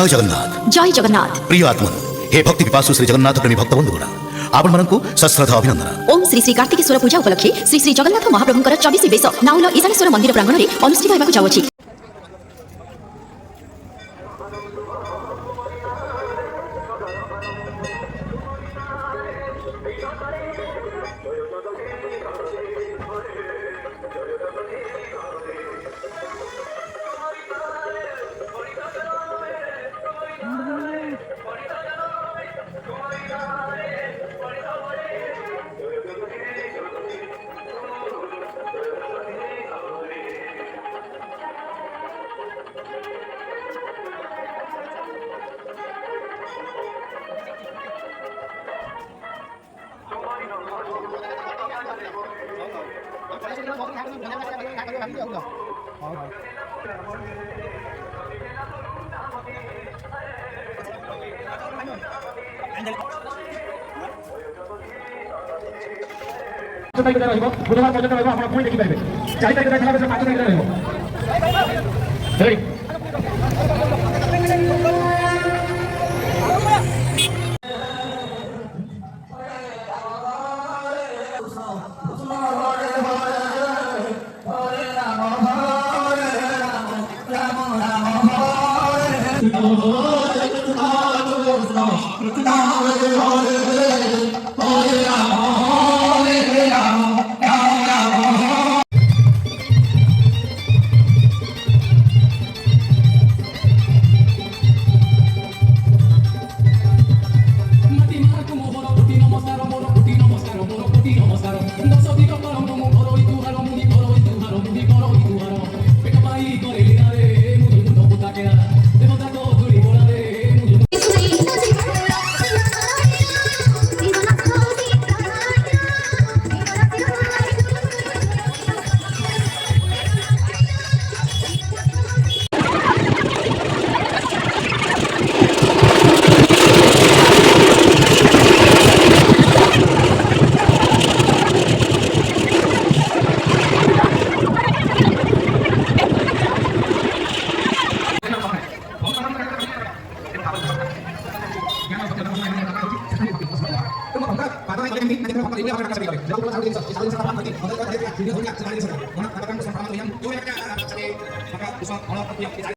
जय जगन्नाथ प्रिय आत्मन हे भक्ति पिपासु श्री जगन्नाथ प्रेमी भक्त बंधुगण आपण मानकु सश्रद्धा अभिनंदन। ओम श्री श्री कार्तिकेश्वर पूजा उपलक्षे श्री श्री जगन्नाथ महाप्रभुंकर 24 बेश नाउल ईशानेश्वर मंदिर प्रांगण में अनुष्ठित होबाकु जाउछि। बुधवार पर्यटन रहा आप पुणी देखिपारे 4 तारिख देखा 5 तारिख रही